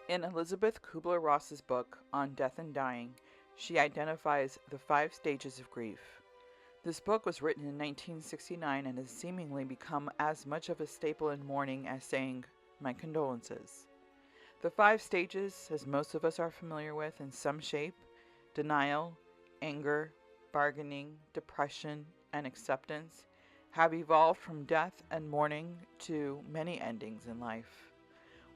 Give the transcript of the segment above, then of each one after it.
In Elizabeth Kubler-Ross's book on death and dying, she identifies the 5 stages of grief. This book was written in 1969 and has seemingly become as much of a staple in mourning as saying, "My condolences." The 5 stages, as most of us are familiar with in some shape, denial, anger, bargaining, depression, and acceptance, have evolved from death and mourning to many endings in life.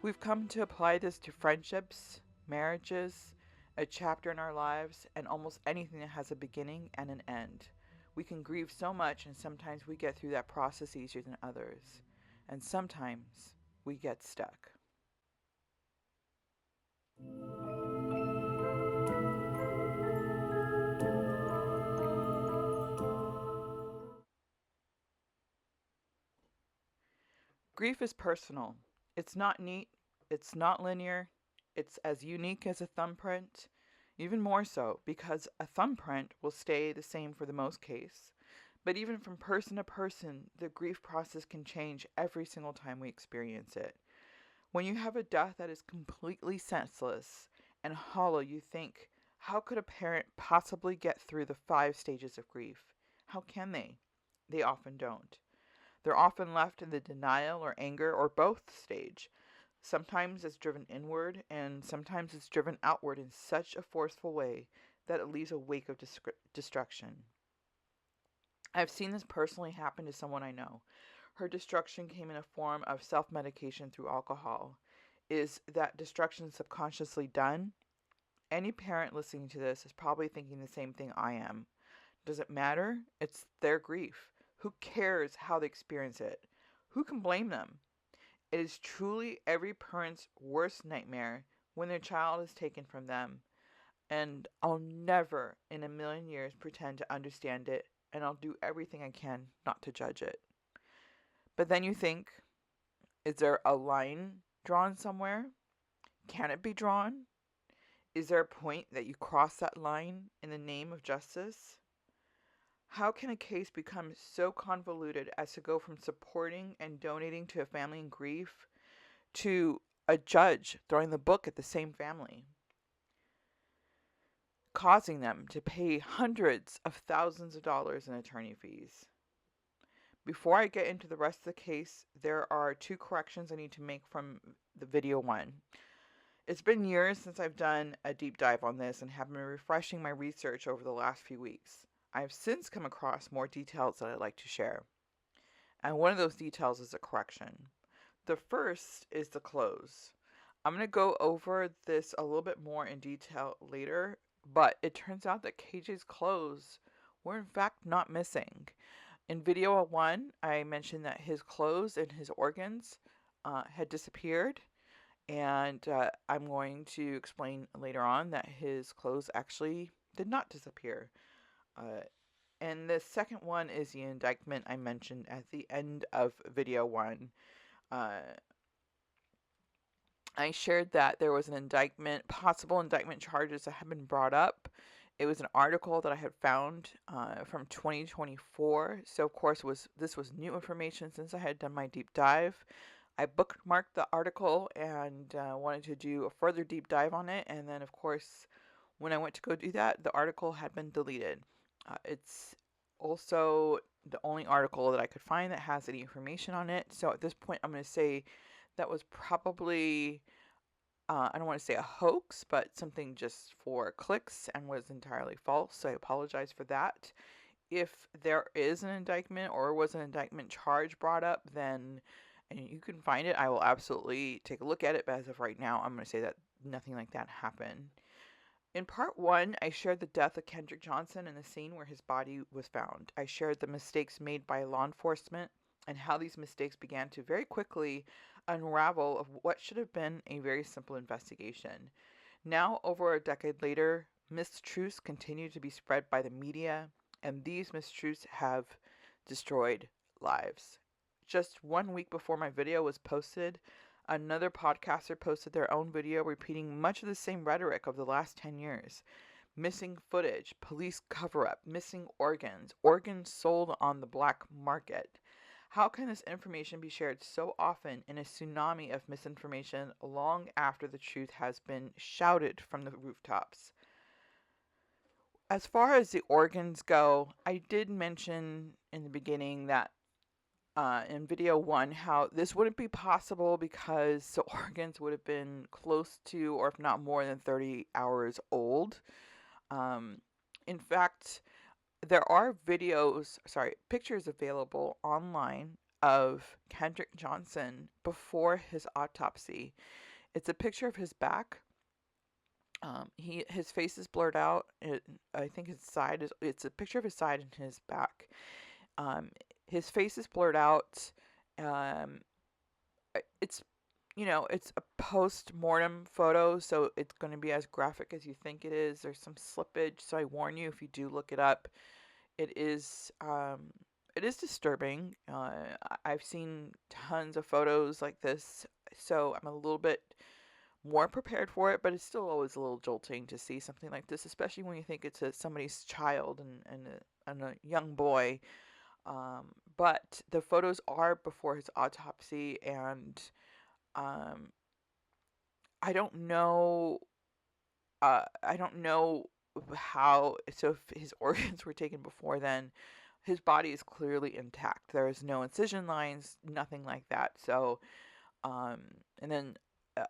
We've come to apply this to friendships, marriages, a chapter in our lives, and almost anything that has a beginning and an end. We can grieve so much, and sometimes we get through that process easier than others. And sometimes we get stuck. Grief is personal. It's not neat, it's not linear, it's as unique as a thumbprint, even more so because a thumbprint will stay the same for the most case. But even from person to person, the grief process can change every single time we experience it. When you have a death that is completely senseless and hollow, you think, how could a parent possibly get through the 5 stages of grief? How can they? They often don't. They're often left in the denial or anger or both stage. Sometimes it's driven inward, and sometimes it's driven outward in such a forceful way that it leaves a wake of destruction. I've seen this personally happen to someone I know. Her destruction came in a form of self medication through alcohol. Is that destruction subconsciously done? Any parent listening to this is probably thinking the same thing I am. Does it matter? It's their grief. Who cares how they experience it? Who can blame them? It is truly every parent's worst nightmare when their child is taken from them. And I'll never in a million years pretend to understand it, and I'll do everything I can not to judge it. But then you think, is there a line drawn somewhere? Can it be drawn? Is there a point that you cross that line in the name of justice? How can a case become so convoluted as to go from supporting and donating to a family in grief to a judge throwing the book at the same family, causing them to pay hundreds of thousands of dollars in attorney fees? Before I get into the rest of the case, there are 2 corrections I need to make from the video 1. It's been years since I've done a deep dive on this and have been refreshing my research over the last few weeks. I have since come across more details that I'd like to share. And one of those details is a correction. The first is the close. I'm going to go over this a little bit more in detail later, but it turns out that KJ's clothes were in fact not missing. In video 1, I mentioned that his clothes and his organs had disappeared, and I'm going to explain later on that his clothes actually did not disappear. Uh, and the second one is the indictment I mentioned at the end of video 1. Uh, I shared that there was an indictment, possible indictment charges that had been brought up. It was an article that I had found from 2024. So, of course, this was new information since I had done my deep dive. I bookmarked the article and wanted to do a further deep dive on it. And then, of course, when I went to go do that, the article had been deleted. It's also the only article that I could find that has any information on it. So at this point, I'm going to say that was probably, I don't want to say a hoax, but something just for clicks and was entirely false. So I apologize for that. If there is an indictment or was an indictment charge brought up, then and you can find it, I will absolutely take a look at it. But as of right now, I'm going to say that nothing like that happened. In part 1, I shared the death of Kendrick Johnson and the scene where his body was found. I shared the mistakes made by law enforcement and how these mistakes began to very quickly unravel of what should have been a very simple investigation. Now, over a decade later, mistruths continue to be spread by the media, and these mistruths have destroyed lives. Just 1 week before my video was posted, another podcaster posted their own video repeating much of the same rhetoric of the last 10 years. Missing footage, police cover up, missing organs, organs sold on the black market. How can this information be shared so often in a tsunami of misinformation long after the truth has been shouted from the rooftops? As far as the organs go, I did mention in the beginning that in video one how this wouldn't be possible because the organs would have been close to, or if not more than 30 hours old. Um, in fact, there are pictures available online of Kendrick Johnson before his autopsy. It's a picture of his back. His face is blurred out. I think his side is. It's a picture of his side and his back. Um, his face is blurred out. Um, it's it's a post-mortem photo, so it's going to be as graphic as you think it is. There's some slippage, so I warn you if you do look it up. It is disturbing. I've seen tons of photos like this, so I'm a little bit more prepared for it, but it's still always a little jolting to see something like this, especially when you think it's somebody's child and a young boy. But the photos are before his autopsy, and um, I don't know. I don't know how. So if his organs were taken before then, his body is clearly intact. There is no incision lines, nothing like that. So, um, and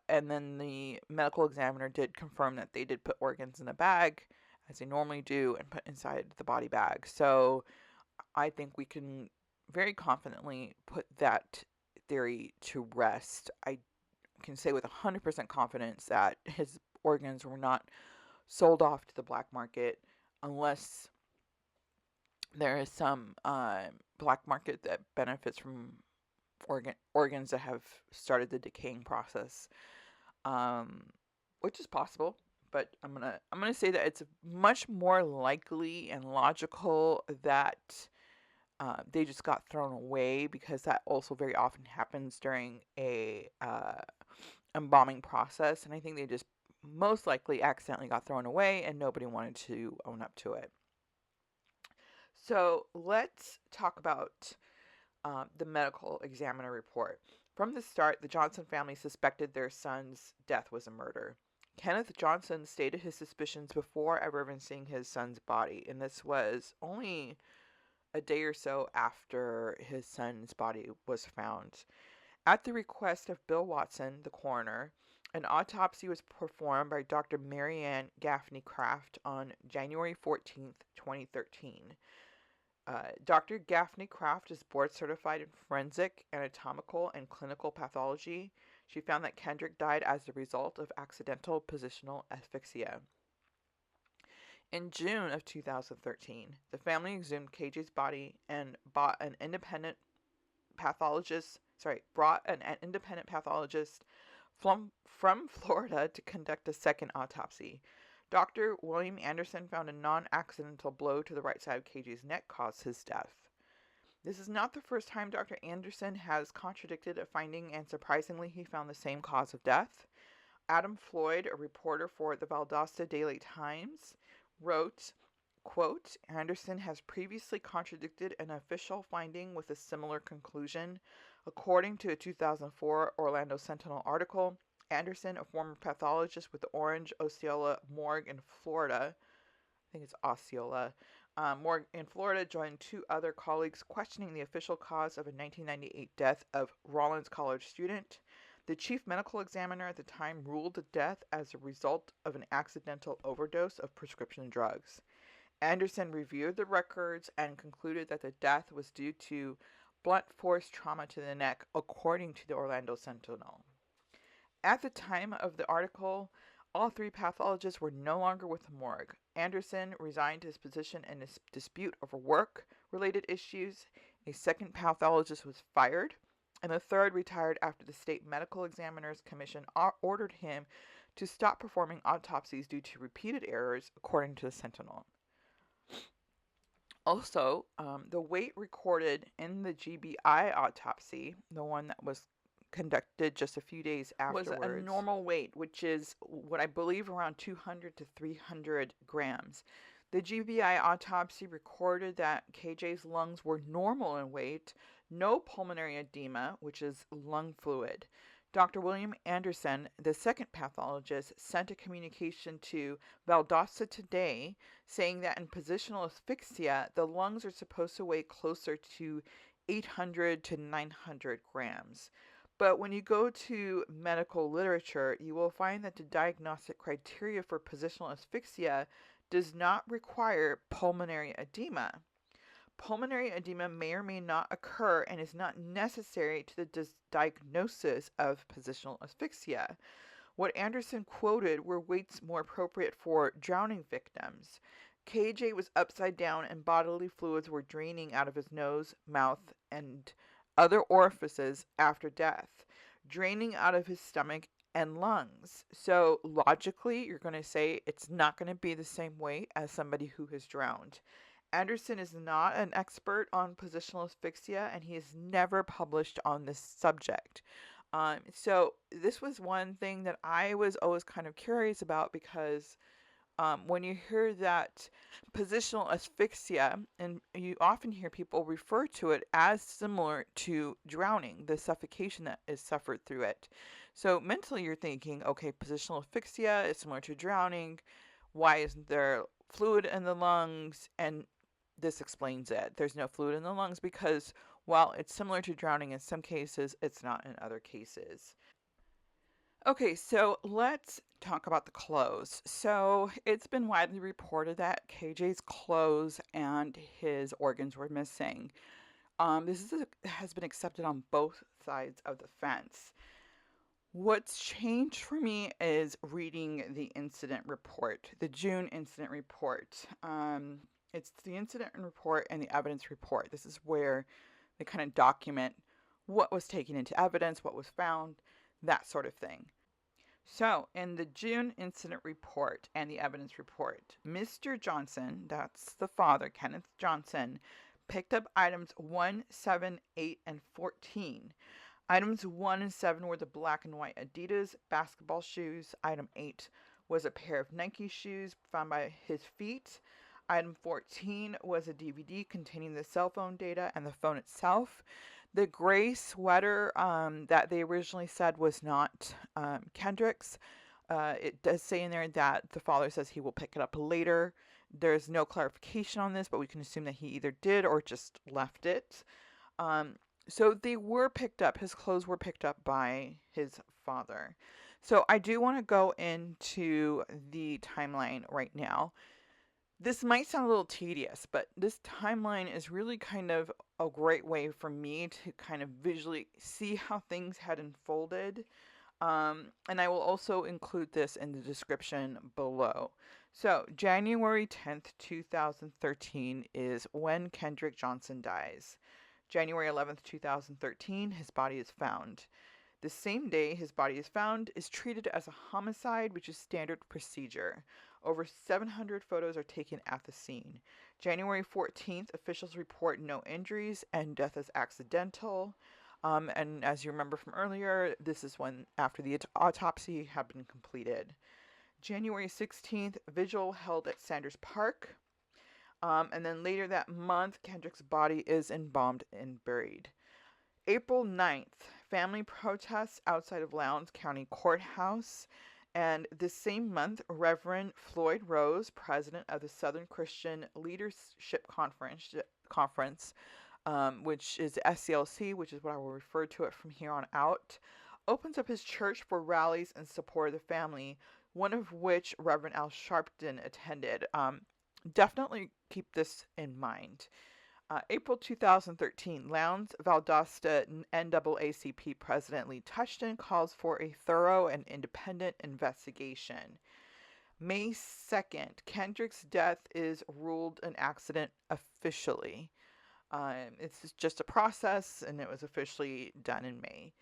then the medical examiner did confirm that they did put organs in a bag, as they normally do, and put inside the body bag. So I think we can very confidently put that theory to rest. I can say with 100% confidence that his organs were not sold off to the black market unless there is some black market that benefits from organs that have started the decaying process, um, which is possible. But I'm gonna say that it's much more likely and logical that they just got thrown away, because that also very often happens during a embalming process, and I think they just most likely accidentally got thrown away and nobody wanted to own up to it. So let's talk about the medical examiner report. From the start, the Johnson family suspected their son's death was a murder. Kenneth Johnson stated his suspicions before ever even seeing his son's body, and this was only a day or so after his son's body was found. At the request of Bill Watson, the coroner, an autopsy was performed by Dr. Marianne Gaffney Kraft on January 14th, 2013. Dr. Gaffney Kraft is board certified in forensic, anatomical, and clinical pathology. She found that Kendrick died as a result of accidental positional asphyxia. In June of 2013, the family exhumed KJ's body and brought an independent pathologist from Florida to conduct a second autopsy. Dr. William Anderson found a non-accidental blow to the right side of KJ's neck caused his death. This is not the first time Dr. Anderson has contradicted a finding, and surprisingly, he found the same cause of death. Adam Floyd, a reporter for the Valdosta Daily Times, wrote, quote, Anderson has previously contradicted an official finding with a similar conclusion. According to a 2004 Orlando Sentinel article, Anderson, a former pathologist with the Orange Osceola Morgue in Florida, I think it's Osceola, Morgue in Florida, joined two other colleagues questioning the official cause of a 1998 death of Rollins College student. The chief medical examiner at the time ruled the death as a result of an accidental overdose of prescription drugs. Anderson reviewed the records and concluded that the death was due to blunt force trauma to the neck, according to the Orlando Sentinel. At the time of the article, all three pathologists were no longer with the morgue. Anderson resigned his position in a dispute over work-related issues. A second pathologist was fired, and the third retired after the State Medical Examiners Commission ordered him to stop performing autopsies due to repeated errors, according to the Sentinel. Also, the weight recorded in the GBI autopsy, the one that was conducted just a few days afterwards, was a normal weight, which is what I believe around 200 to 300 grams. The GBI autopsy recorded that KJ's lungs were normal in weight, no pulmonary edema, which is lung fluid. Dr. William Anderson, the second pathologist, sent a communication to Valdosta Today saying that in positional asphyxia, the lungs are supposed to weigh closer to 800 to 900 grams. But when you go to medical literature, you will find that the diagnostic criteria for positional asphyxia does not require pulmonary edema. Pulmonary edema may or may not occur and is not necessary to the diagnosis of positional asphyxia. What Anderson quoted were weights more appropriate for drowning victims. KJ was upside down and bodily fluids were draining out of his nose, mouth, and other orifices after death, draining out of his stomach and lungs. So logically, you're going to say it's not going to be the same weight as somebody who has drowned. Anderson is not an expert on positional asphyxia, and he has never published on this subject. So this was one thing that I was always kind of curious about because when you hear that positional asphyxia, and you often hear people refer to it as similar to drowning, the suffocation that is suffered through it. So mentally you're thinking, okay, positional asphyxia is similar to drowning. Why isn't there fluid in the lungs? And this explains it. There's no fluid in the lungs because while it's similar to drowning in some cases, it's not in other cases. Okay, so let's talk about the clothes. So it's been widely reported that KJ's clothes and his organs were missing. Has been accepted on both sides of the fence. What's changed for me is reading the incident report, the June incident report. It's the incident report and the evidence report. This is where they kind of document what was taken into evidence, what was found, that sort of thing. So, in the June incident report and the evidence report, Mr. Johnson, that's the father, Kenneth Johnson, picked up items 1, 7, 8, and 14. Items 1 and 7 were the black and white Adidas basketball shoes. Item 8 was a pair of Nike shoes found by his feet. Item 14 was a DVD containing the cell phone data and the phone itself. The gray sweater that they originally said was not Kendrick's. It does say in there that the father says he will pick it up later. There's no clarification on this, but we can assume that he either did or just left it. So they were picked up. His clothes were picked up by his father. So I do want to go into the timeline right now. This might sound a little tedious, but this timeline is really kind of a great way for me to kind of visually see how things had unfolded. And I will also include this in the description below. So, January 10th, 2013 is when Kendrick Johnson dies. January 11th, 2013, his body is found. The same day his body is found is treated as a homicide, which is standard procedure. Over 700 photos are taken at the scene. January 14th, officials report no injuries and death is accidental. And as you remember from earlier, this is when after the autopsy had been completed. January 16th, vigil held at Sanders Park. And then later that month, Kendrick's body is embalmed and buried. April 9th, family protests outside of Lowndes County Courthouse. And this same month, Reverend Floyd Rose, president of the Southern Christian Leadership Conference, which is SCLC, which is what I will refer to it from here on out, opens up his church for rallies in support of the family, one of which Reverend Al Sharpton attended. Definitely keep this in mind. April 2013, Lowndes Valdosta NAACP President Lee Touchton calls for a thorough and independent investigation. May 2nd, Kendrick's death is ruled an accident officially. It's just a process, and it was officially done in May.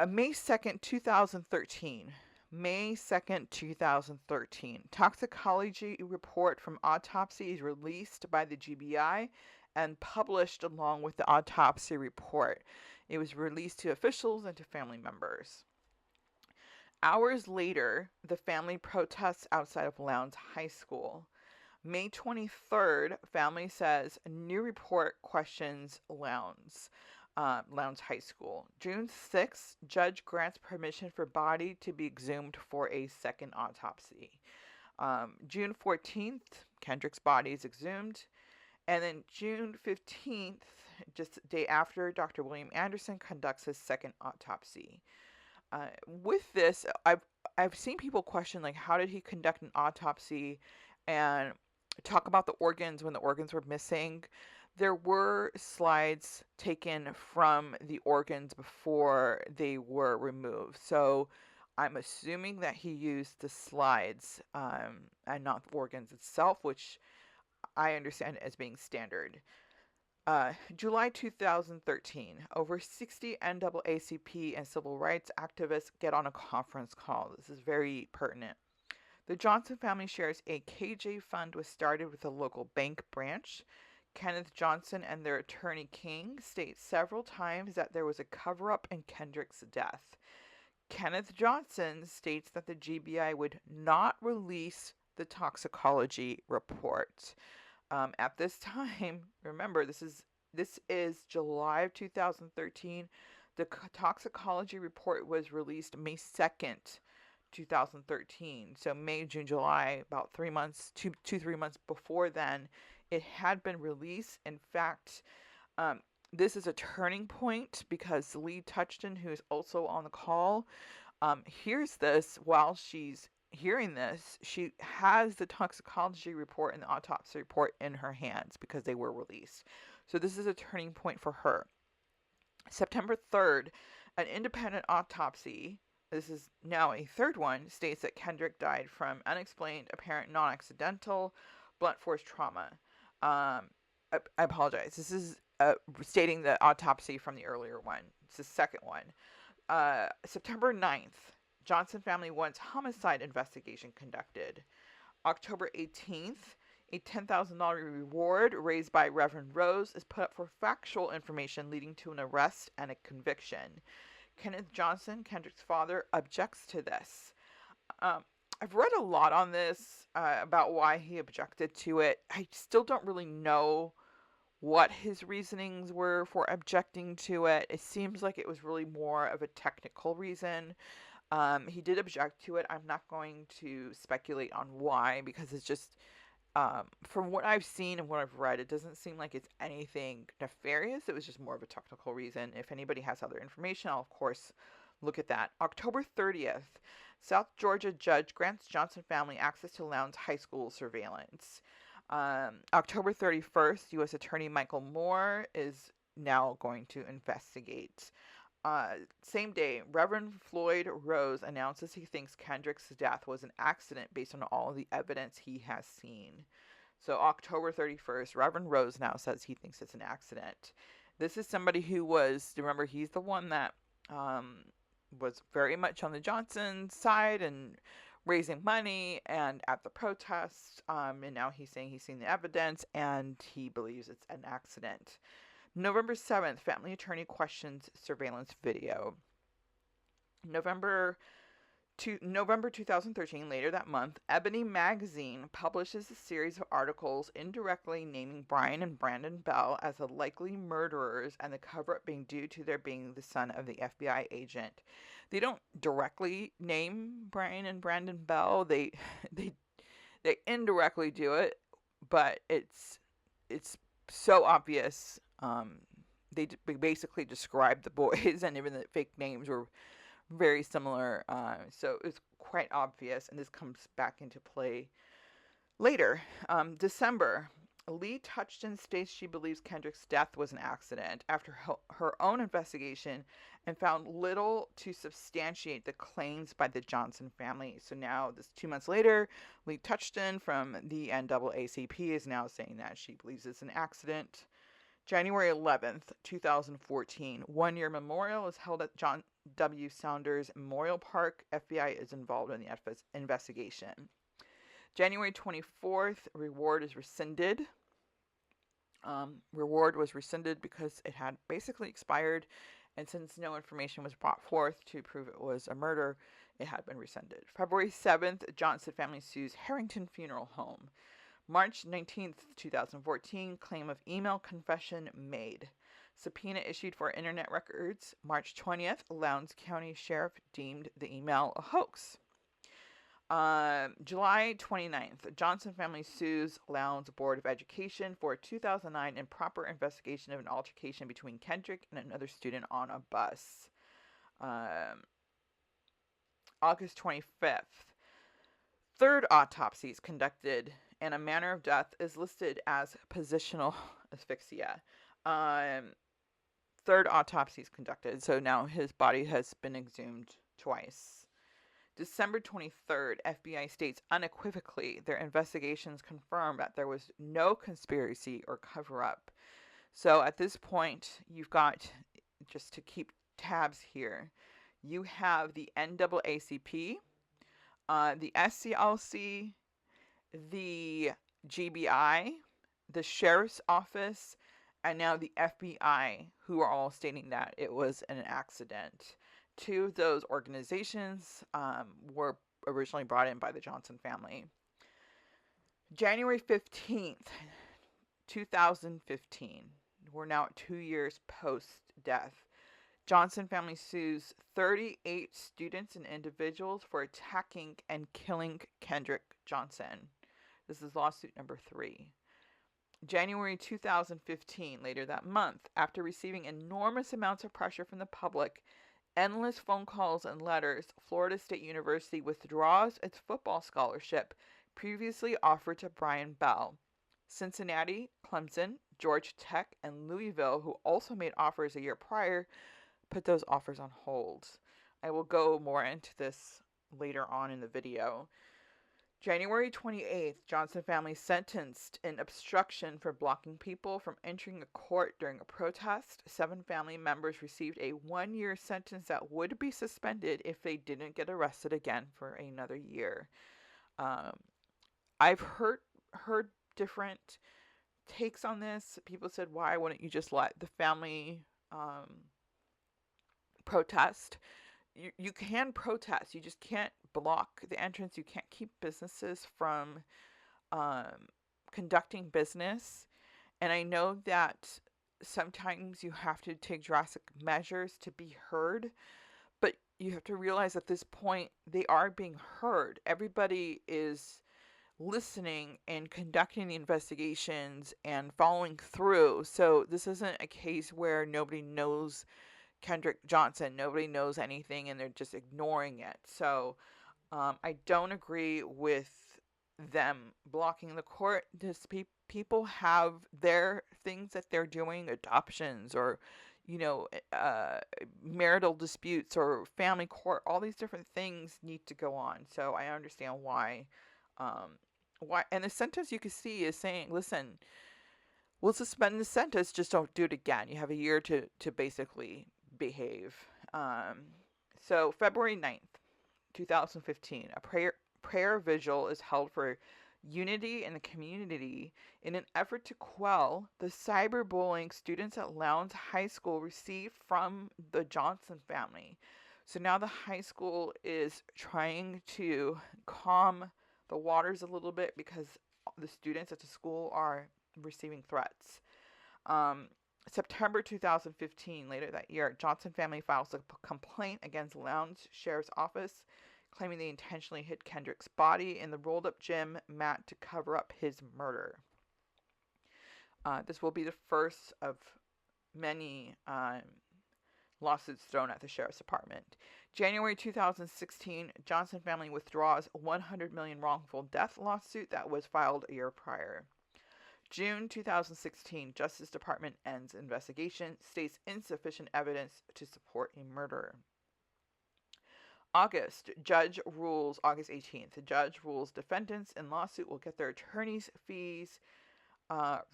May 2nd, 2013. May 2nd, 2013. Toxicology report from autopsy is released by the GBI and published along with the autopsy report. It was released to officials and to family members. Hours later, the family protests outside of Lowndes High School. May 23rd, family says new report questions Lowndes High School. June 6th, judge grants permission for body to be exhumed for a second autopsy. June 14th, Kendrick's body is exhumed. And then June 15th, just the day after, Dr. William Anderson conducts his second autopsy. With this, I've seen people question, like, how did he conduct an autopsy and talk about the organs when the organs were missing. There were slides taken from the organs before they were removed. So I'm assuming that he used the slides and not the organs itself, which I understand as being standard. July 2013, over 60 NAACP and civil rights activists get on a conference call. This is very pertinent. The Johnson family shares a KJ fund was started with a local bank branch. Kenneth Johnson and their attorney King state several times that there was a cover-up in Kendrick's death. Kenneth Johnson states that the GBI would not release the toxicology report. At this time, remember, this is July of 2013. The toxicology report was released May 2nd, 2013. So May, June, July, about 3 months, 3 months before then, it had been released. In fact, this is a turning point because Lee Touchton, who is also on the call, hears this while she's hearing this. She has the toxicology report and the autopsy report in her hands because they were released. So this is a turning point for her. September 3rd, an independent autopsy, this is now a third one, states that Kendrick died from unexplained, apparent, non-accidental blunt force trauma. I apologize. This is stating the autopsy from the earlier one. It's the second one. September 9th, Johnson family wants homicide investigation conducted. October 18th, a $10,000 reward raised by Reverend Rose is put up for factual information leading to an arrest and a conviction. Kenneth Johnson, Kendrick's father, objects to this. I've read a lot on this about why he objected to it. I still don't really know what his reasonings were for objecting to it. It seems like it was really more of a technical reason. He did object to it. I'm not going to speculate on why because it's just, from what I've seen and what I've read, it doesn't seem like it's anything nefarious. It was just more of a technical reason. If anybody has other information, I'll of course look at that. October 30th, South Georgia judge grants Johnson family access to Lowndes High School surveillance. October 31st, U.S. Attorney Michael Moore is now going to investigate. Same day, Reverend Floyd Rose announces he thinks Kendrick's death was an accident based on all the evidence he has seen. So October 31st, Reverend Rose now says he thinks it's an accident. This is somebody who was, remember, he's the one that was very much on the Johnson side and raising money and at the protests. And now he's saying he's seen the evidence and he believes it's an accident. November 7th, family attorney questions surveillance video. November 2013, later that month, Ebony Magazine publishes a series of articles indirectly naming Brian and Brandon Bell as the likely murderers and the cover-up being due to their being the son of the FBI agent. They don't directly name Brian and Brandon Bell. They indirectly do it, but it's so obvious. They basically described the boys, and even the fake names were very similar. So it was quite obvious, and this comes back into play later. December, Lee Touchton states she believes Kendrick's death was an accident after her own investigation and found little to substantiate the claims by the Johnson family. So now, this 2 months later, Lee Touchton from the NAACP is now saying that she believes it's an accident. January 11th, 2014, one-year memorial is held at John W. Saunders Memorial Park. FBI is involved in the investigation. January 24th, reward is rescinded. Reward was rescinded because it had basically expired, and since no information was brought forth to prove it was a murder, it had been rescinded. February 7th, Johnson family sues Harrington Funeral Home. March 19th, 2014, claim of email confession made. Subpoena issued for internet records. March 20th, Lowndes County Sheriff deemed the email a hoax. July 29th, Johnson family sues Lowndes Board of Education for a 2009 improper investigation of an altercation between Kendrick and another student on a bus. August 25th, third autopsy is conducted, and a manner of death is listed as positional asphyxia. Third autopsy is conducted, so now his body has been exhumed twice. December 23rd, FBI states unequivocally their investigations confirm that there was no conspiracy or cover-up. So at this point, you've got, just to keep tabs here, you have the NAACP, the SCLC, the GBI, the Sheriff's Office, and now the FBI, who are all stating that it was an accident. Two of those organizations were originally brought in by the Johnson family. January 15th, 2015. We're now at 2 years post-death. Johnson family sues 38 students and individuals for attacking and killing Kendrick Johnson. This is lawsuit number 3. January 2015, later that month, after receiving enormous amounts of pressure from the public, endless phone calls and letters, Florida State University withdraws its football scholarship previously offered to Brian Bell. Cincinnati, Clemson, Georgia Tech, and Louisville, who also made offers a year prior, put those offers on hold. I will go more into this later on in the video. January 28th, Johnson family sentenced in obstruction for blocking people from entering a court during a protest. 7 family members received a 1-year sentence that would be suspended if they didn't get arrested again for another year. I've heard different takes on this. People said, why wouldn't you just let the family protest? You can protest, you just can't block the entrance. You can't keep businesses from conducting business. And I know that sometimes you have to take drastic measures to be heard, but you have to realize at this point they are being heard. Everybody is listening and conducting the investigations and following through. So this isn't a case where nobody knows Kendrick Johnson. Nobody knows anything and they're just ignoring it. So I don't agree with them blocking the court. People have their things that they're doing, adoptions or, marital disputes or family court. All these different things need to go on. So I understand why. And the sentence you can see is saying, listen, we'll suspend the sentence, just don't do it again. You have a year to basically behave. So February 9th, 2015, a prayer vigil is held for unity in the community in an effort to quell the cyberbullying students at Lowndes High School received from the Johnson family. So now the high school is trying to calm the waters a little bit because the students at the school are receiving threats. September 2015, later that year, Johnson family files a complaint against Lowndes Sheriff's Office, claiming they intentionally hid Kendrick's body in the rolled-up gym mat to cover up his murder. This will be the first of many lawsuits thrown at the Sheriff's Department. January 2016, Johnson family withdraws $100 million wrongful death lawsuit that was filed a year prior. June 2016, Justice Department ends investigation, states insufficient evidence to support a murder. August 18th, the judge rules defendants in lawsuit will get their attorney's fees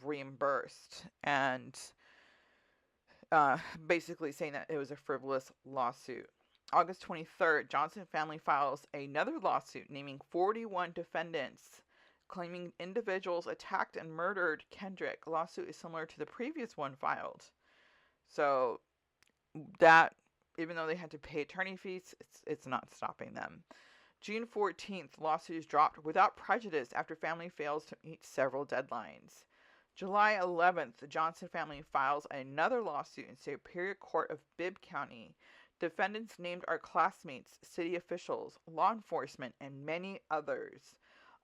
reimbursed, and basically saying that it was a frivolous lawsuit. August 23rd, Johnson family files another lawsuit naming 41 defendants, claiming individuals attacked and murdered Kendrick. Lawsuit is similar to the previous one filed. So that, even though they had to pay attorney fees, it's not stopping them. June 14th, lawsuit is dropped without prejudice after family fails to meet several deadlines. July 11th, the Johnson family files another lawsuit in Superior Court of Bibb County. Defendants named are classmates, city officials, law enforcement, and many others.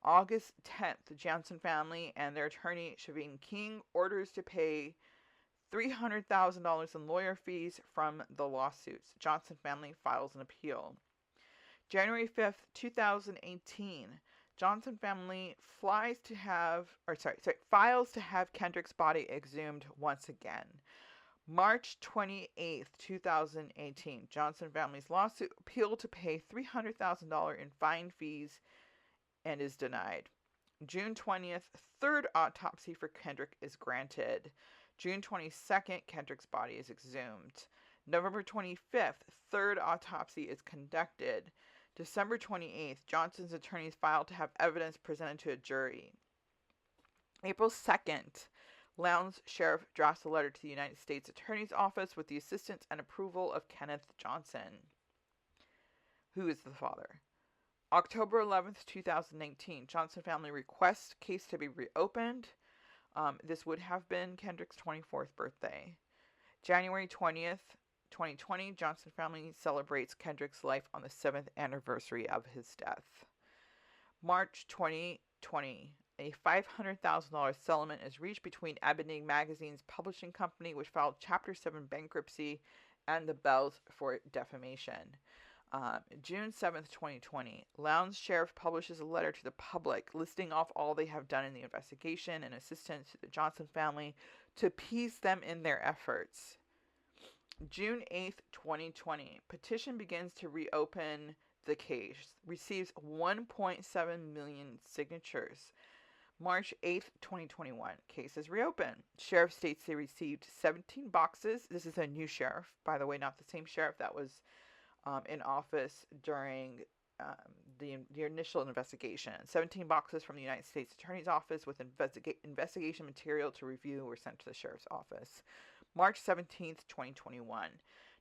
August 10th, the Johnson family and their attorney, Shavine King, orders to pay $300,000 in lawyer fees from the lawsuits. Johnson family files an appeal. January 5th, 2018, Johnson family files to have Kendrick's body exhumed once again. March 28th, 2018, Johnson family's lawsuit appealed to pay $300,000 in fine fees and is denied. June 20th, third autopsy for Kendrick is granted. June 22nd, Kendrick's body is exhumed. November 25th, third autopsy is conducted. December 28th, Johnson's attorneys filed to have evidence presented to a jury. April 2nd, Lowndes Sheriff drafts a letter to the United States Attorney's Office with the assistance and approval of Kenneth Johnson, who is the father. October 11th, 2019, Johnson family requests case to be reopened. This would have been Kendrick's 24th birthday. January 20th, 2020, Johnson family celebrates Kendrick's life on the 7th anniversary of his death. March 2020, a $500,000 settlement is reached between Ebony Magazine's publishing company, which filed Chapter 7 bankruptcy, and the Bells for defamation. June 7th, 2020, Lowndes Sheriff publishes a letter to the public listing off all they have done in the investigation and assistance to the Johnson family to appease them in their efforts. June 8th, 2020, petition begins to reopen the case, receives 1.7 million signatures. March 8th, 2021, case is reopened. Sheriff states they received 17 boxes. This is a new sheriff, by the way, not the same sheriff that was in office during the initial investigation. 17 boxes from the United States Attorney's Office with investigation material to review were sent to the sheriff's office. March 17th, 2021.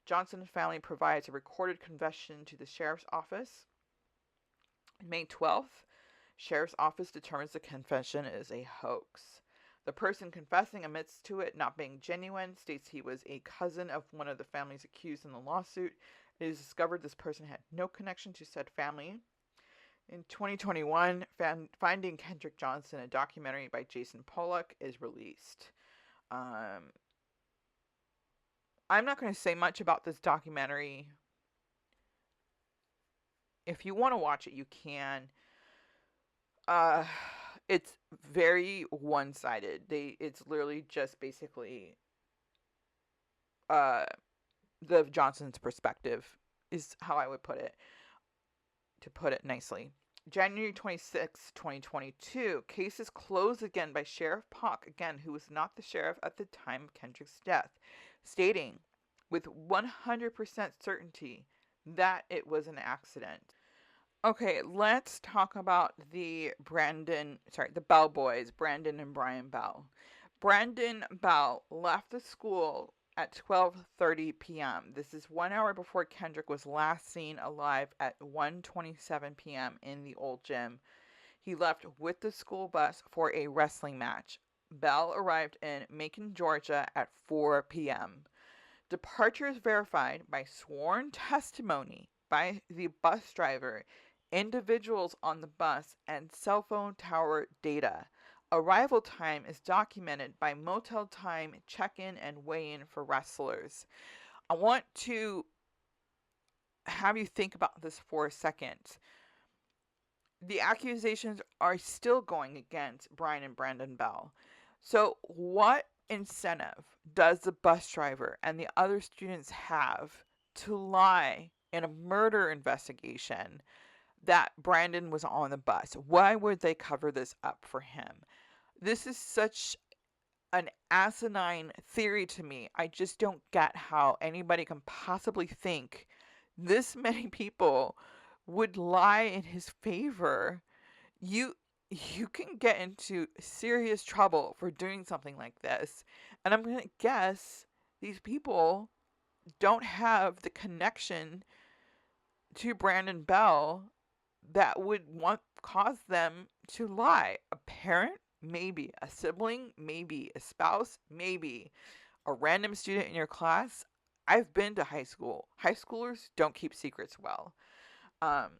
Johnson family provides a recorded confession to the sheriff's office. May 12th, sheriff's office determines the confession is a hoax. The person confessing admits to it not being genuine, states he was a cousin of one of the families accused in the lawsuit. It is discovered this person had no connection to said family. In 2021, Finding Kendrick Johnson, a documentary by Jason Pollock, is released. I'm not going to say much about this documentary. If you want to watch it, you can. It's very one-sided. It's literally just basically the Johnson's perspective is how I would put it, to put it nicely. January 26, 2022, case is closed again by Sheriff Pock, again, who was not the sheriff at the time of Kendrick's death, stating with 100% certainty that it was an accident. Okay, let's talk about the Bell boys, Brandon and Brian Bell. Brandon Bell left the school at 12:30 p.m. This is 1 hour before Kendrick was last seen alive at 1:27 p.m. in the old gym. He left with the school bus for a wrestling match. Bell arrived in Macon, Georgia at 4 p.m. Departures verified by sworn testimony by the bus driver, individuals on the bus, and cell phone tower data. Arrival time is documented by motel time, check-in, and weigh-in for wrestlers. I want to have you think about this for a second. The accusations are still going against Brian and Brandon Bell. So what incentive does the bus driver and the other students have to lie in a murder investigation that Brandon was on the bus? Why would they cover this up for him? This is such an asinine theory to me. I just don't get how anybody can possibly think this many people would lie in his favor. You can get into serious trouble for doing something like this. And I'm going to guess these people don't have the connection to Brandon Bell that would cause them to lie. A parent, maybe. A sibling, maybe. A spouse, maybe. A random student in your class. I've been to high school. High schoolers don't keep secrets well. Um,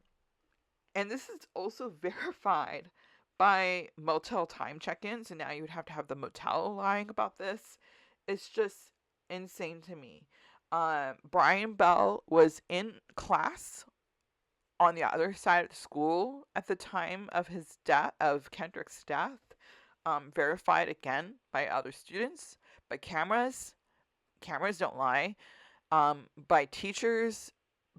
and this is also verified by motel time check-ins, and now you would have to have the motel lying about this. It's just insane to me. Brian Bell was in class on the other side of the school at the time of his death, of Kendrick's death. Verified again by other students, by cameras. Cameras don't lie. By teachers,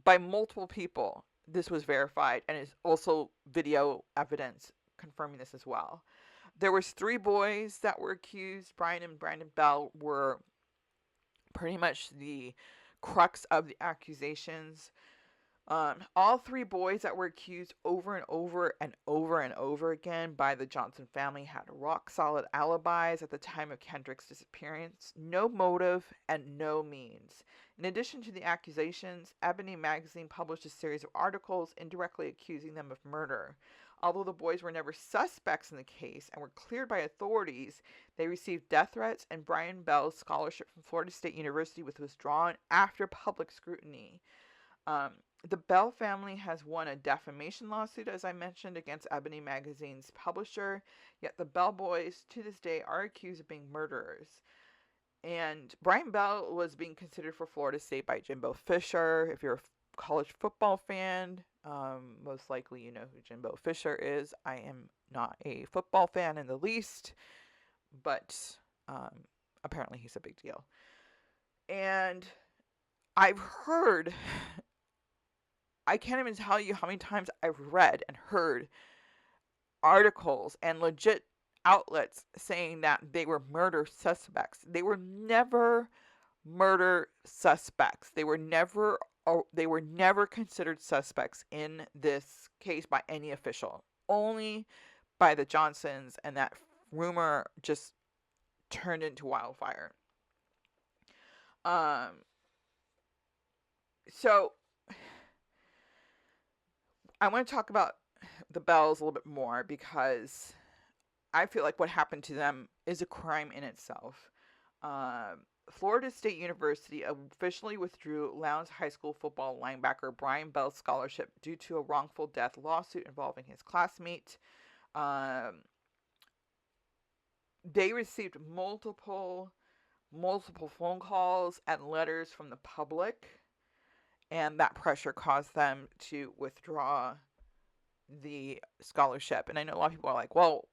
by multiple people. This was verified, and is also video evidence confirming this as well. There was 3 boys that were accused. Brian and Brandon Bell were pretty much the crux of the accusations. All 3 boys that were accused over and over and over and over again by the Johnson family had rock solid alibis at the time of Kendrick's disappearance, no motive, and no means. In addition to the accusations, Ebony magazine published a series of articles indirectly accusing them of murder. Although the boys were never suspects in the case and were cleared by authorities, they received death threats, and Brian Bell's scholarship from Florida State University was withdrawn after public scrutiny. The Bell family has won a defamation lawsuit, as I mentioned, against Ebony magazine's publisher, yet the Bell boys, to this day, are accused of being murderers. And Brian Bell was being considered for Florida State by Jimbo Fisher. If you're a college football fan, most likely you know who Jimbo Fisher is. I am not a football fan in the least, but apparently he's a big deal. And I've heard... I can't even tell you how many times I've read and heard articles and legit outlets saying that they were murder suspects. They were never murder suspects. They were never considered suspects in this case by any official. Only by the Johnsons, and that rumor just turned into wildfire. So I want to talk about the Bells a little bit more because I feel like what happened to them is a crime in itself. Florida State University officially withdrew Lowndes High School football linebacker Brian Bell's scholarship due to a wrongful death lawsuit involving his classmate. They received multiple phone calls and letters from the public, and that pressure caused them to withdraw the scholarship. And I know a lot of people are like, well,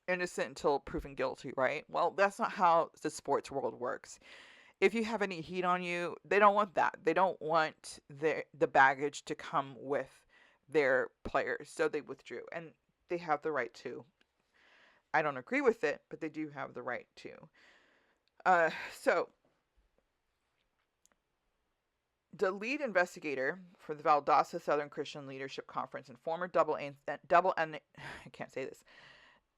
innocent until proven guilty, right? Well, that's not how the sports world works. If you have any heat on you, they don't want that. They don't want the baggage to come with their players. So they withdrew, and they have the right to. I don't agree with it, but they do have the right to. So the lead investigator for the Valdosta Southern Christian Leadership Conference and former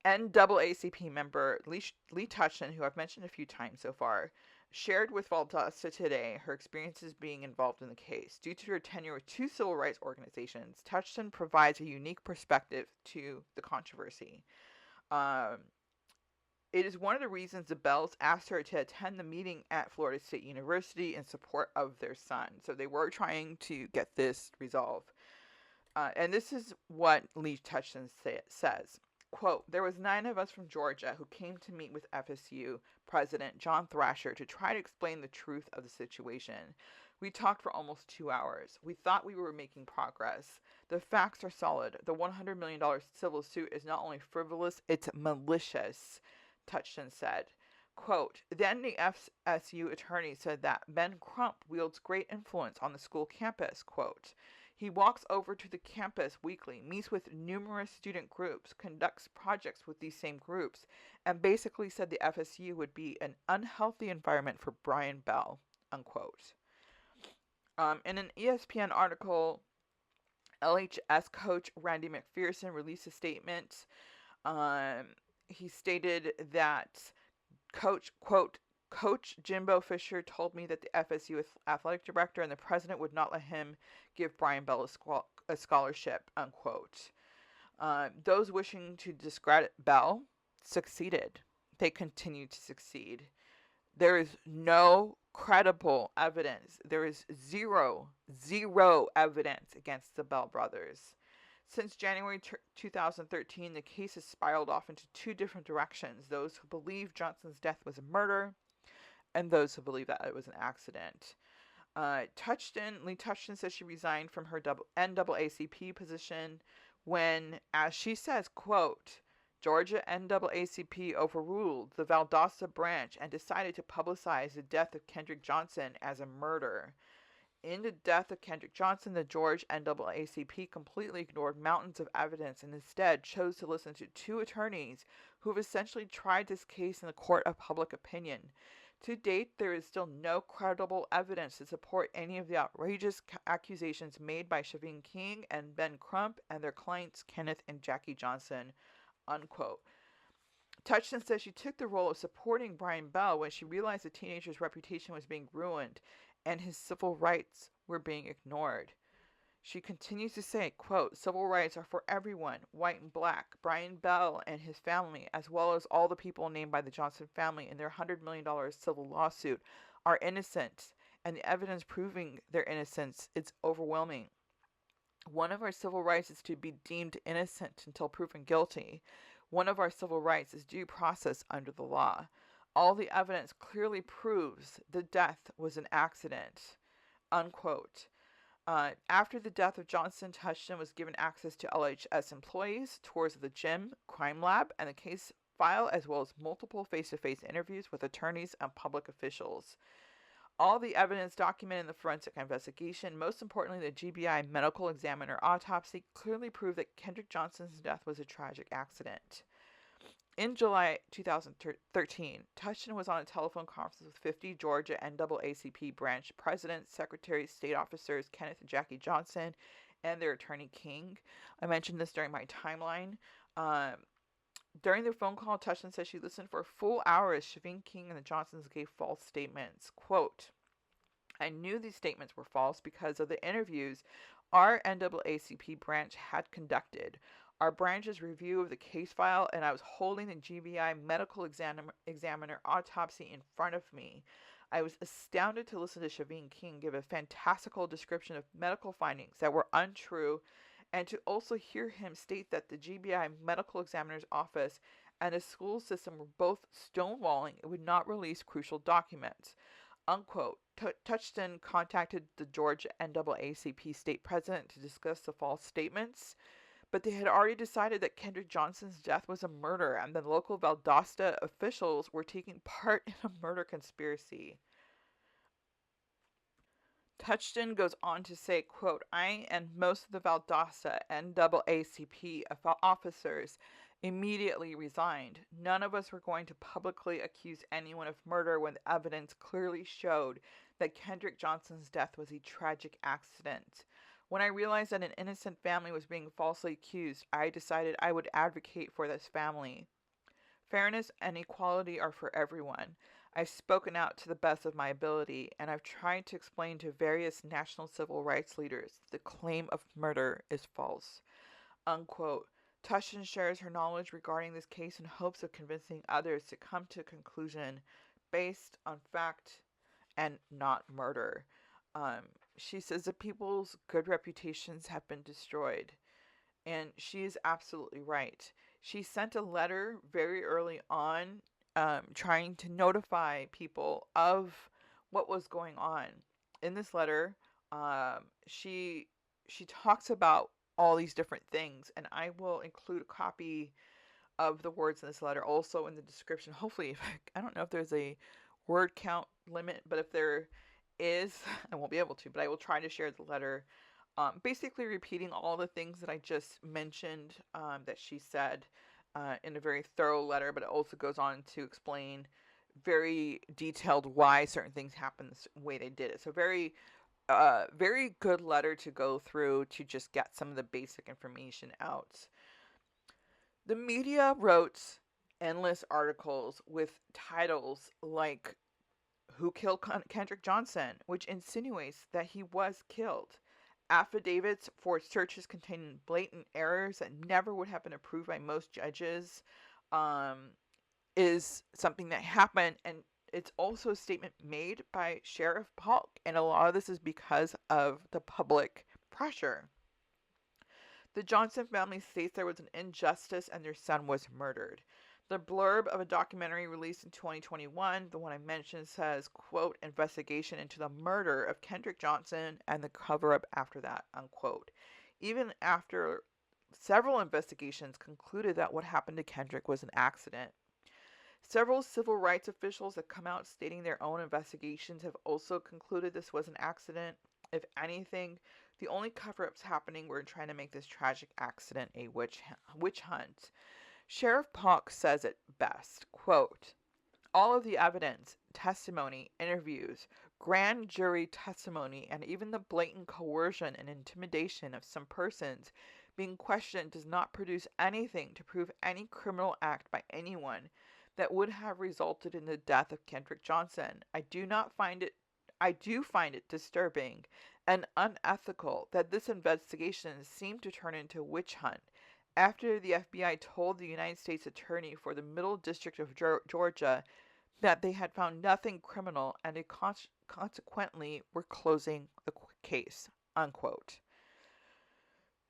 NAACP member Lee Touchton, who I've mentioned a few times so far, shared with Valdosta Today her experiences being involved in the case. Due to her tenure with 2 civil rights organizations, Touchton provides a unique perspective to the controversy. It is one of the reasons the Bells asked her to attend the meeting at Florida State University in support of their son. So they were trying to get this resolved. And this is what Lee Touchton says. Quote, "There was 9 of us from Georgia who came to meet with FSU President John Thrasher to try to explain the truth of the situation. We talked for almost 2 hours. We thought we were making progress. The facts are solid. The $100 million civil suit is not only frivolous, it's malicious," Touchton said. Quote, "Then the FSU attorney said that Ben Crump wields great influence on the school campus." Quote, "He walks over to the campus weekly, meets with numerous student groups, conducts projects with these same groups, and basically said the FSU would be an unhealthy environment for Brian Bell," unquote. In an ESPN article, LHS coach Randy McPherson released a statement. He stated that quote, Coach Jimbo Fisher told me that the FSU athletic director and the president would not let him give Brian Bell a scholarship, unquote. Those wishing to discredit Bell succeeded. They continued to succeed. There is no credible evidence. There is zero evidence against the Bell brothers. Since January 2013, the case has spiraled off into two different directions: those who believe Johnson's death was a murder, and those who believe that it was an accident. Lee Touchton says she resigned from her NAACP position when, as she says, quote, Georgia NAACP overruled the Valdosta branch and decided to publicize the death of Kendrick Johnson as a murder. In the death of Kendrick Johnson, the Georgia NAACP completely ignored mountains of evidence and instead chose to listen to two attorneys who have essentially tried this case in the court of public opinion. To date, there is still no credible evidence to support any of the outrageous accusations made by Shavine King and Ben Crump and their clients Kenneth and Jackie Johnson, unquote. Touchton says she took the role of supporting Brian Bell when she realized the teenager's reputation was being ruined and his civil rights were being ignored. She continues to say, quote, civil rights are for everyone, white and black. Brian Bell and his family, as well as all the people named by the Johnson family in their $100 million civil lawsuit, are innocent, and the evidence proving their innocence is overwhelming. One of our civil rights is to be deemed innocent until proven guilty. One of our civil rights is due process under the law. All the evidence clearly proves the death was an accident, unquote. After the death of Johnson, Touchton was given access to LHS employees, tours of the gym, crime lab, and the case file, as well as multiple face-to-face interviews with attorneys and public officials. All the evidence documented in the forensic investigation, most importantly the GBI medical examiner autopsy, clearly proved that Kendrick Johnson's death was a tragic accident. In July 2013, Touchton was on a telephone conference with 50 Georgia NAACP branch presidents, secretaries, state officers, Kenneth and Jackie Johnson, and their attorney King. I mentioned this during my timeline. During the phone call, Touchton said she listened for a full hour as Shavine King and the Johnsons gave false statements. Quote, I knew these statements were false because of the interviews our NAACP branch had conducted. Our branch's review of the case file, and I was holding the GBI medical examiner autopsy in front of me. I was astounded to listen to Shavine King give a fantastical description of medical findings that were untrue, and to also hear him state that the GBI medical examiner's office and the school system were both stonewalling and would not release crucial documents, unquote. Touchton contacted the Georgia NAACP state president to discuss the false statements, but they had already decided that Kendrick Johnson's death was a murder, and the local Valdosta officials were taking part in a murder conspiracy. Touchton goes on to say, quote, I and most of the Valdosta NAACP officers immediately resigned. None of us were going to publicly accuse anyone of murder when the evidence clearly showed that Kendrick Johnson's death was a tragic accident. When I realized that an innocent family was being falsely accused, I decided I would advocate for this family. Fairness and equality are for everyone. I've spoken out to the best of my ability, and I've tried to explain to various national civil rights leaders the claim of murder is false, unquote. Touchton shares her knowledge regarding this case in hopes of convincing others to come to a conclusion based on fact and not murder. She says that people's good reputations have been destroyed, and she is absolutely right. She sent a letter very early on, trying to notify people of what was going on. In this letter, she talks about all these different things, and I will include a copy of the words in this letter also in the description. Hopefully, I don't know if there's a word count limit, but if there is, I won't be able to, but I will try to share the letter, basically repeating all the things that I just mentioned, that she said in a very thorough letter, but it also goes on to explain very detailed why certain things happened the way they did it. So very good letter to go through to just get some of the basic information out. The media wrote endless articles with titles like Who killed Kendrick Johnson, which insinuates that he was killed. Affidavits for searches containing blatant errors that never would have been approved by most judges um, is something that happened. And it's also a statement made by Sheriff Polk. And a lot of this is because of the public pressure. The Johnson family states there was an injustice and their son was murdered. The blurb of a documentary released in 2021, the one I mentioned, says, quote, investigation into the murder of Kendrick Johnson and the cover-up after that, unquote. Even after several investigations concluded that what happened to Kendrick was an accident. Several civil rights officials have come out stating their own investigations have also concluded this was an accident. If anything, the only cover-ups happening were trying to make this tragic accident a witch hunt. Sheriff Polk says it best, quote, all of the evidence, testimony, interviews, grand jury testimony, and even the blatant coercion and intimidation of some persons being questioned does not produce anything to prove any criminal act by anyone that would have resulted in the death of Kendrick Johnson. I do find it disturbing and unethical that this investigation seemed to turn into a witch hunt after the FBI told the United States Attorney for the Middle District of Georgia that they had found nothing criminal and they consequently were closing the case, unquote.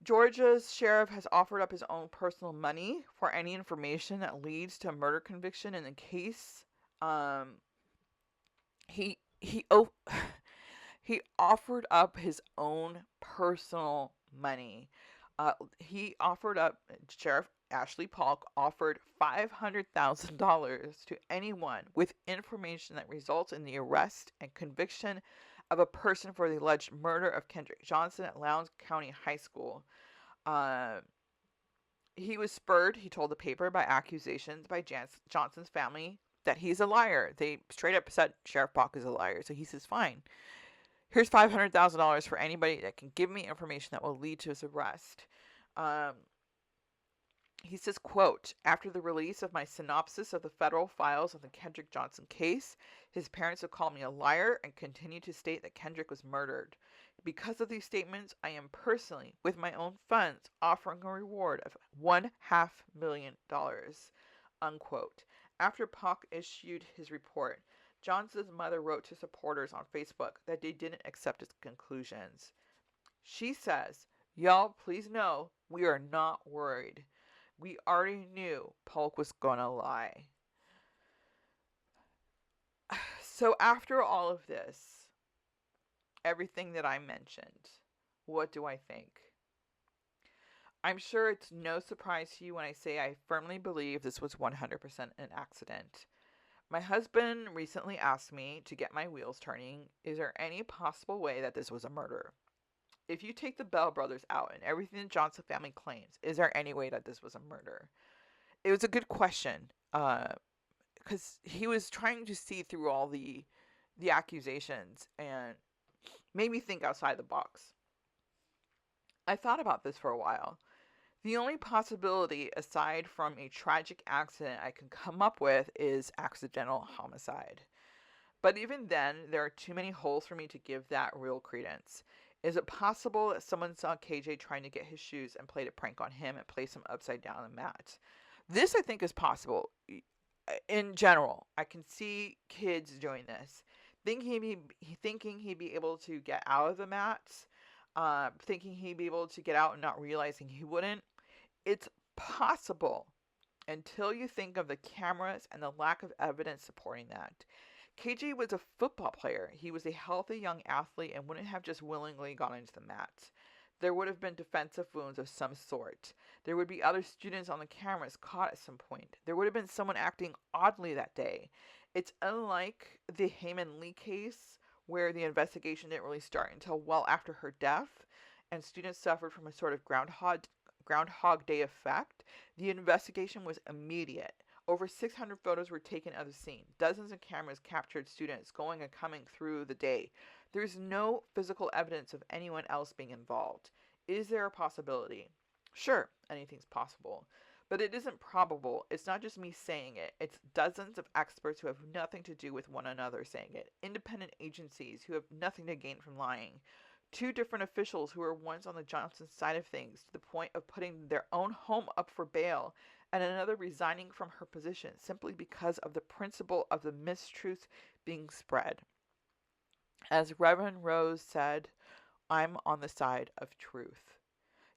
Georgia's sheriff has offered up his own personal money for any information that leads to a murder conviction in the case. He oh, he offered up his own personal money. Sheriff Ashley Polk offered $500,000 to anyone with information that results in the arrest and conviction of a person for the alleged murder of Kendrick Johnson at Lowndes County High School. He was spurred, he told the paper, by accusations by Johnson's family that he's a liar. They straight up said Sheriff Polk is a liar. So he says, fine, here's $500,000 for anybody that can give me information that will lead to his arrest. He says, quote, after the release of my synopsis of the federal files on the Kendrick Johnson case, his parents have called me a liar and continue to state that Kendrick was murdered. Because of these statements, I am personally, with my own funds, offering a reward of $500,000, unquote. After Polk issued his report, Johnson's mother wrote to supporters on Facebook that they didn't accept his conclusions. She says, y'all, please know, we are not worried. We already knew Polk was gonna lie. So after all of this, everything that I mentioned, what do I think? I'm sure it's no surprise to you when I say I firmly believe this was 100% an accident. My husband recently asked me to get my wheels turning, is there any possible way that this was a murder? If you take the Bell brothers out and everything the Johnson family claims, is there any way that this was a murder? It was a good question, because he was trying to see through all the accusations and made me think outside the box. I thought about this for a while. The only possibility aside from a tragic accident I can come up with is accidental homicide. But even then, there are too many holes for me to give that real credence. Is it possible that someone saw KJ trying to get his shoes and played a prank on him and placed him upside down on the mat? This, I think, is possible. In general, I can see kids doing this. Thinking he'd be able to get out of the mats, thinking he'd be able to get out and not realizing he wouldn't. It's possible until you think of the cameras and the lack of evidence supporting that. KJ was a football player. He was a healthy young athlete and wouldn't have just willingly gone into the mat. There would have been defensive wounds of some sort. There would be other students on the cameras caught at some point. There would have been someone acting oddly that day. It's unlike the Heyman Lee case, where the investigation didn't really start until well after her death, and students suffered from a sort of Groundhog Day effect. The investigation was immediate. Over 600 photos were taken of the scene. Dozens of cameras captured students going and coming through the day. There is no physical evidence of anyone else being involved. Is there a possibility? Sure, anything's possible. But it isn't probable. It's not just me saying it. It's dozens of experts who have nothing to do with one another saying it. Independent agencies who have nothing to gain from lying. Two different officials who were once on the Johnson side of things to the point of putting their own home up for bail, and another resigning from her position simply because of the principle of the mistruth being spread. As Reverend Rose said, I'm on the side of truth.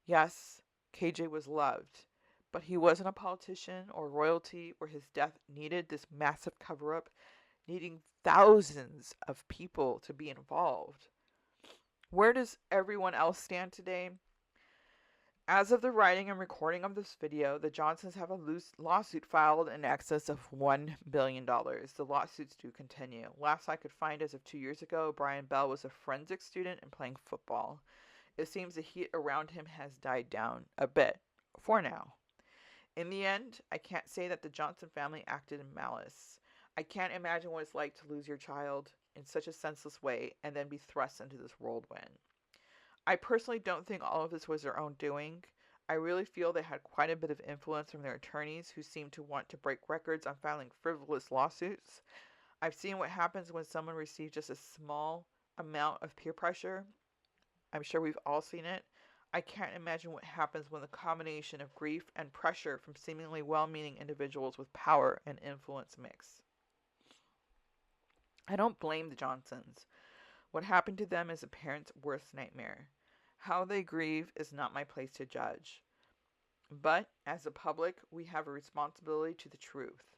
Yes, KJ was loved, but he wasn't a politician or royalty where his death needed this massive cover up, needing thousands of people to be involved. Where does everyone else stand today? As of the writing and recording of this video, the Johnsons have a lawsuit filed in excess of $1 billion. The lawsuits do continue. Last I could find, as of 2 years ago, Brian Bell was a forensic student and playing football. It seems the heat around him has died down a bit, for now. In the end, I can't say that the Johnson family acted in malice. I can't imagine what it's like to lose your child in such a senseless way and then be thrust into this whirlwind. I personally don't think all of this was their own doing. I really feel they had quite a bit of influence from their attorneys who seem to want to break records on filing frivolous lawsuits. I've seen what happens when someone receives just a small amount of peer pressure. I'm sure we've all seen it. I can't imagine what happens when the combination of grief and pressure from seemingly well-meaning individuals with power and influence mix. I don't blame the Johnsons. What happened to them is a parent's worst nightmare. How they grieve is not my place to judge. But, as a public, we have a responsibility to the truth.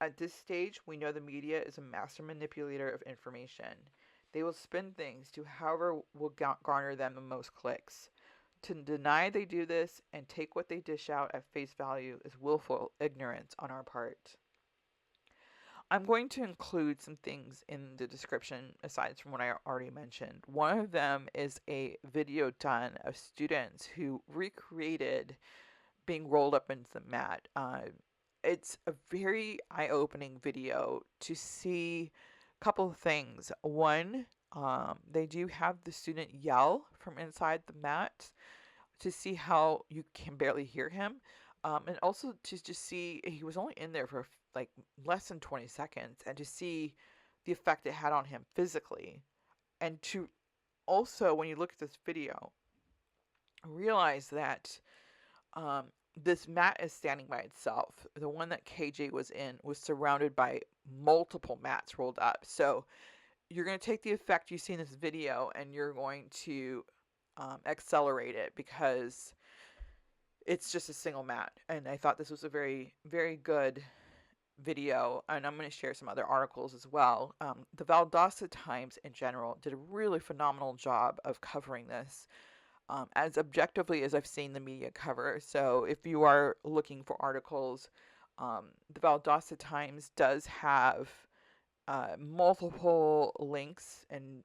At this stage, we know the media is a master manipulator of information. They will spin things to however will garner them the most clicks. To deny they do this and take what they dish out at face value is willful ignorance on our part. I'm going to include some things in the description aside from what I already mentioned. One of them is a video done of students who recreated being rolled up into the mat. It's a very eye-opening video to see a couple of things. One, they do have the student yell from inside the mat to see how you can barely hear him. And also to just see, he was only in there for like less than 20 seconds, and to see the effect it had on him physically. And to also, when you look at this video, realize that this mat is standing by itself. The one that KJ was in was surrounded by multiple mats rolled up. So you're going to take the effect you see in this video and you're going to accelerate it because it's just a single mat. And I thought this was a very, very good video, and I'm going to share some other articles as well. The Valdosta Times in general did a really phenomenal job of covering this as objectively as I've seen the media cover. So if you are looking for articles, the Valdosta Times does have multiple links, and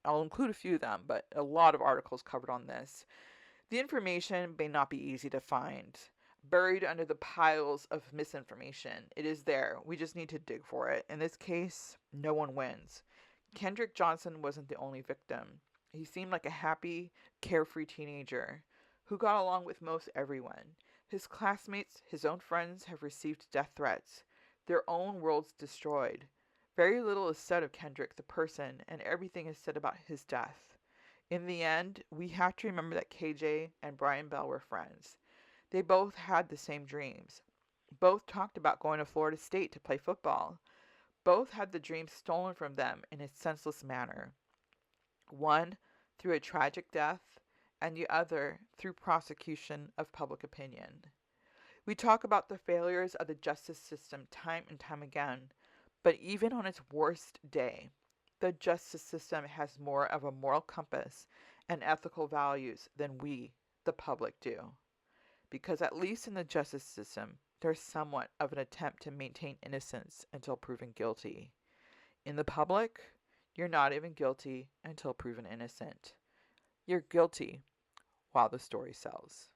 I'll include a few of them, but a lot of articles covered on this. The information may not be easy to find. Buried under the piles of misinformation. It is there. We just need to dig for it. In this case, no one wins. Kendrick Johnson wasn't the only victim. He seemed like a happy, carefree teenager who got along with most everyone. His classmates, his own friends have received death threats. Their own worlds destroyed. Very little is said of Kendrick, the person, and everything is said about his death. In the end, we have to remember that KJ and Brian Bell were friends. They both had the same dreams. Both talked about going to Florida State to play football. Both had the dreams stolen from them in a senseless manner. One through a tragic death, and the other through prosecution of public opinion. We talk about the failures of the justice system time and time again, but even on its worst day, the justice system has more of a moral compass and ethical values than we, the public, do. Because at least in the justice system, there's somewhat of an attempt to maintain innocence until proven guilty. In the public, you're not even guilty until proven innocent. You're guilty while the story sells.